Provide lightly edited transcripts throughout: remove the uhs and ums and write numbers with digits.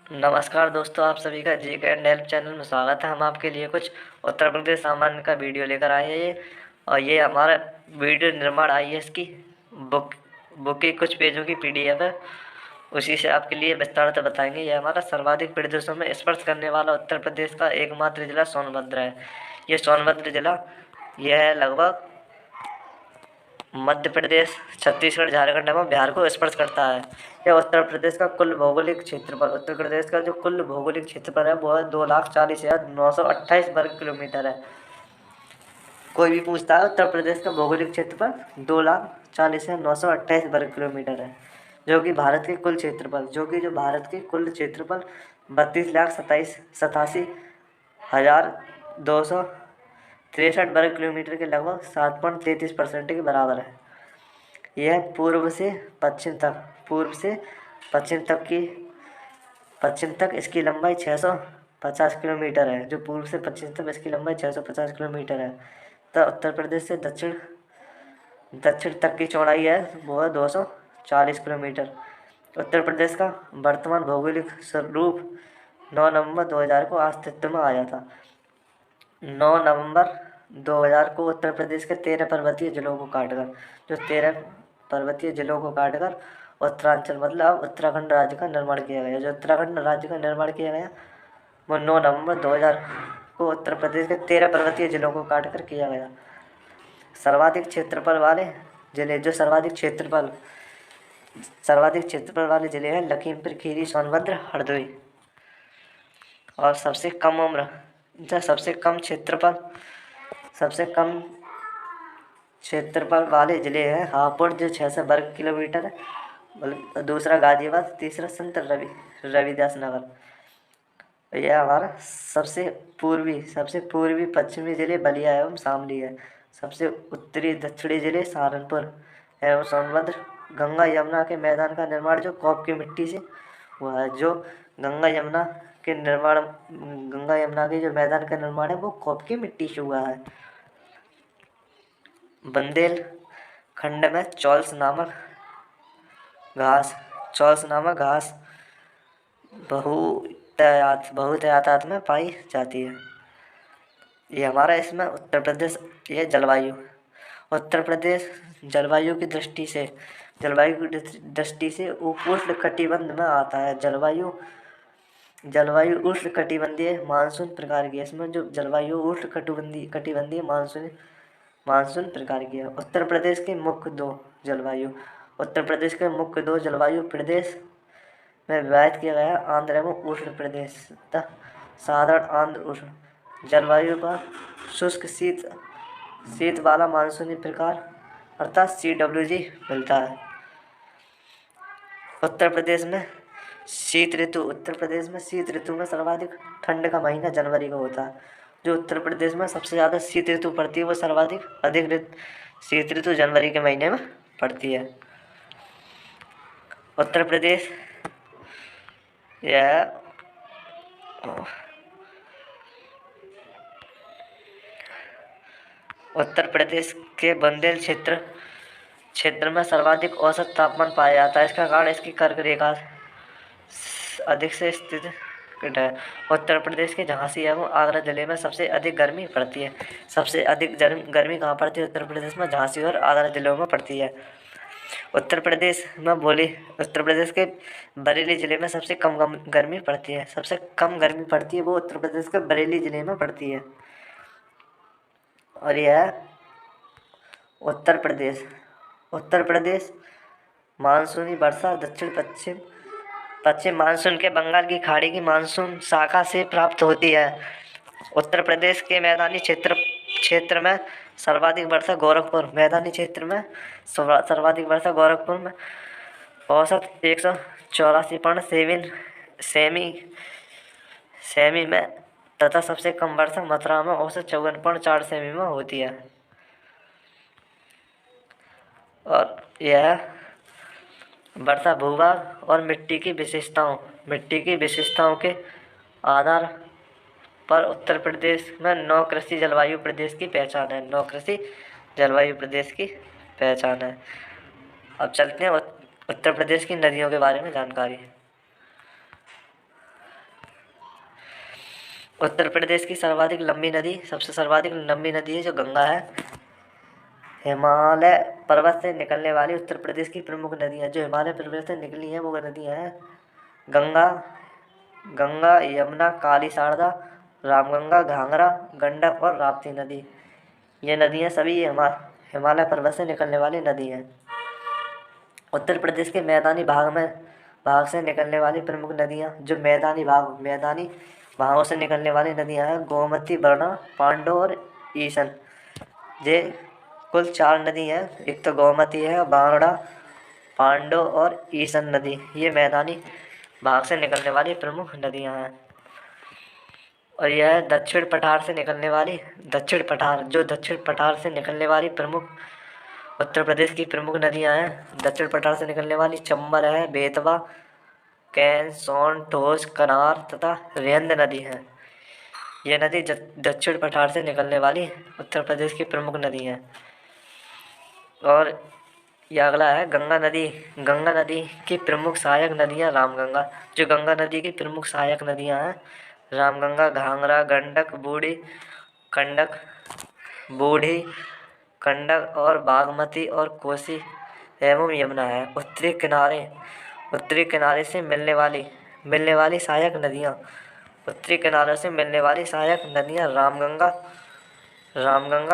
नमस्कार दोस्तों, आप सभी का जी के एंड हेल्प चैनल में स्वागत है। हम आपके लिए कुछ उत्तर प्रदेश सामान्य का वीडियो लेकर आए हैं और ये हमारा वीडियो निर्माण आईएएस की बुक बुक की कुछ पेजों की पीडीएफ है। उसी से आपके लिए विस्तार से बताएंगे। यह हमारा सर्वाधिक प्रदेशों में स्पर्श करने वाला उत्तर प्रदेश का एकमात्र जिला सोनभद्र है। ये सोनभद्र जिला यह है लगभग मध्य प्रदेश, छत्तीसगढ़, झारखंड एवं बिहार को स्पर्श करता है। यह उत्तर प्रदेश का कुल भौगोलिक क्षेत्रफल उत्तर प्रदेश का जो कुल भौगोलिक क्षेत्रफल है वो है 2,40,928 वर्ग किलोमीटर है। कोई भी पूछता है उत्तर प्रदेश का भौगोलिक क्षेत्रफल 2,40,928 वर्ग किलोमीटर है, जो भारत के कुल क्षेत्रफल 32,87,263 वर्ग किलोमीटर के लगभग 7.33% के बराबर है। यह पश्चिम तक इसकी लंबाई 650 किलोमीटर है। जो पूर्व से पश्चिम तक इसकी लंबाई 650 किलोमीटर है। तो उत्तर प्रदेश से दक्षिण दक्षिण तक की चौड़ाई है वो है 240 किलोमीटर। उत्तर प्रदेश का वर्तमान भौगोलिक स्वरूप 9 नवंबर 2000 को अस्तित्व में आया था। 9 नवंबर 2000 को उत्तर प्रदेश के 13 पर्वतीय जिलों को काटकर जो 13 पर्वतीय जिलों को काटकर उत्तरांचल मतलब उत्तराखंड राज्य का निर्माण किया गया। जो उत्तराखंड राज्य का निर्माण किया गया वो 9 नवंबर 2000 को उत्तर प्रदेश के 13 पर्वतीय जिलों को काटकर किया गया। सर्वाधिक क्षेत्रफल वाले जिले जो सर्वाधिक क्षेत्रफल वाले जिले हैं लखीमपुर खीरी, सोनभद्र, हरदोई। और सबसे कम उम्र जो सबसे कम क्षेत्रफल वाले जिले हैं हापुड़ जो 600 वर्ग किलोमीटर है, दूसरा गाजियाबाद, तीसरा संत रविदास नगर। यह हमारा सबसे पूर्वी पश्चिमी जिले बलिया एवं शामली है। सबसे उत्तरी दक्षिणी जिले सहारनपुर एवं सोनभद्र। गंगा यमुना के मैदान का निर्माण जो कॉप की मिट्टी से हुआ है। जो गंगा यमुना गंगा यमुना के जो मैदान का निर्माण है वो कॉप की मिट्टी से हुआ है। बुंदेलखंड में चौल्स नामक घास बहुतायत में पाई जाती है। ये हमारा इसमें उत्तर प्रदेश ये उत्तर प्रदेश जलवायु की दृष्टि से उष्ण कटिबंध में आता है। जलवायु उष्ण कटिबंधीय मानसून प्रकार की है। इसमें जो जलवायु उष्ण कटिबंधीय मानसून प्रकार की है। उत्तर प्रदेश के मुख्य दो जलवायु प्रदेश में विभाजित किया गया है। आंध्र एवं उष्ण प्रदेश तथा साधारण आंध्र उष्ण जलवायु का शुष्क शीत वाला मानसूनी प्रकार अर्थात CWG मिलता है। उत्तर प्रदेश में शीत ऋतु में सर्वाधिक ठंड का महीना जनवरी का होता है। जो उत्तर प्रदेश में सबसे ज़्यादा शीत ऋतु पड़ती है वो शीत ऋतु जनवरी के महीने में पड़ती है। उत्तर प्रदेश यह उत्तर प्रदेश के बुंदेल क्षेत्र में सर्वाधिक औसत तापमान पाया जाता है। इसका कारण इसकी कर्क रेखा अधिक से स्थित है। उत्तर प्रदेश के झांसी एवं आगरा जिले में सबसे अधिक गर्मी पड़ती है। सबसे अधिक गर्मी कहाँ पड़ती है? उत्तर प्रदेश में झांसी और आगरा जिलों में पड़ती है। उत्तर प्रदेश के बरेली जिले में सबसे कम गर्मी पड़ती है। सबसे कम गर्मी पड़ती है वो उत्तर प्रदेश के बरेली जिले में पड़ती है। और यह उत्तर प्रदेश मानसूनी वर्षा पश्चिम मानसून के बंगाल की खाड़ी की मानसून शाखा से प्राप्त होती है। उत्तर प्रदेश के मैदानी क्षेत्र में सर्वाधिक वर्षा गोरखपुर में औसत 184.7 सेमी में तथा सबसे कम वर्षा मथुरा में औसत 54.4 सेमी में होती है। और यह वर्षा भूभाग और मिट्टी की विशेषताओं के आधार पर उत्तर प्रदेश में 9 कृषि जलवायु प्रदेश की पहचान है। अब चलते हैं उत्तर प्रदेश की नदियों के बारे में जानकारी। उत्तर प्रदेश की सर्वाधिक लंबी नदी, सबसे सर्वाधिक लंबी नदी है जो गंगा है। हिमालय पर्वत से निकलने वाली उत्तर प्रदेश की प्रमुख नदियाँ, जो हिमालय पर्वत से निकली हैं वो नदियाँ हैं गंगा, गंगा, यमुना, काली शारदा, रामगंगा, घाघरा, गंडक और राप्ती नदी। ये नदियाँ सभी हिमालय पर्वत से निकलने वाली नदी हैं। उत्तर प्रदेश के भाग से निकलने वाली प्रमुख नदियाँ, जो मैदानी भागों से निकलने वाली नदियाँ हैं गोमती, बरना, पांडव और ईसन। ये कुल 4 नदी हैं। एक तो गोमती है, बांगड़ा, पांडव और ईसन नदी। ये मैदानी भाग से निकलने वाली प्रमुख नदियाँ हैं। और यह दक्षिण पठार से निकलने वाली प्रमुख उत्तर प्रदेश की प्रमुख नदियाँ हैं। दक्षिण पठार से निकलने वाली चंबल है, बेतवा, कैन, सोन, टोस, कनार तथा रेंद नदी है। यह नदी दक्षिण पठार से निकलने वाली उत्तर प्रदेश की प्रमुख नदी है। और यह अगला है गंगा नदी। गंगा नदी की प्रमुख सहायक नदियाँ रामगंगा, जो गंगा नदी की प्रमुख सहायक नदियाँ हैं रामगंगा, घाघरा, गंडक, बूढ़ी, गंडक और बागमती और कोसी एवं यमुना है। उत्तरी किनारे से मिलने वाली सहायक नदियाँ, उत्तरी किनारे से मिलने वाली सहायक नदियाँ रामगंगा,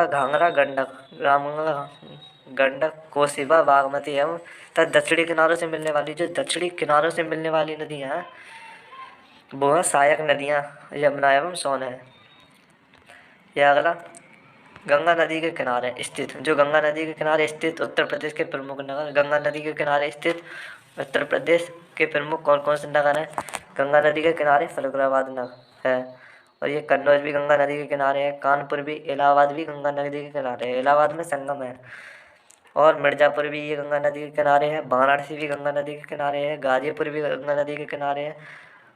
घाघरा, गंडक, कोसी व बागमती एवं तथा दक्षिणी किनारों से मिलने वाली नदियाँ हैं वो हैं सहायक नदियाँ यमुना एवं सोन है। यह अगला गंगा नदी के किनारे स्थित, जो गंगा नदी के किनारे स्थित उत्तर प्रदेश के प्रमुख नगर। गंगा नदी के किनारे स्थित उत्तर प्रदेश के प्रमुख कौन कौन से नगर हैं? गंगा नदी के किनारे फरुखाबाद नगर है, और ये कन्नौज भी गंगा नदी के किनारे है, कानपुर भी, इलाहाबाद भी गंगा नदी के किनारे है, इलाहाबाद में संगम है। और मिर्ज़ापुर भी ये गंगा नदी के किनारे है, वाराणसी भी गंगा नदी के किनारे है, गाजीपुर भी गंगा नदी के किनारे है,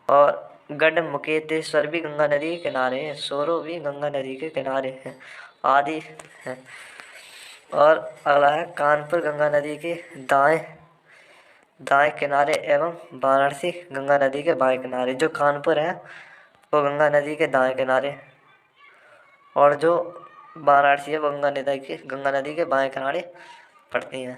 और गढ़मुक्तेश्वर भी गंगा नदी के किनारे है, सोरो भी गंगा नदी के किनारे है आदि है। और अगला है कानपुर गंगा नदी के दाएं दाएं किनारे एवं वाराणसी गंगा नदी के बाएं किनारे। जो कानपुर है वो गंगा नदी के दाएं किनारे, और जो वाराणसी है वो गंगा नदी के बाएं किनारे पड़ती हैं।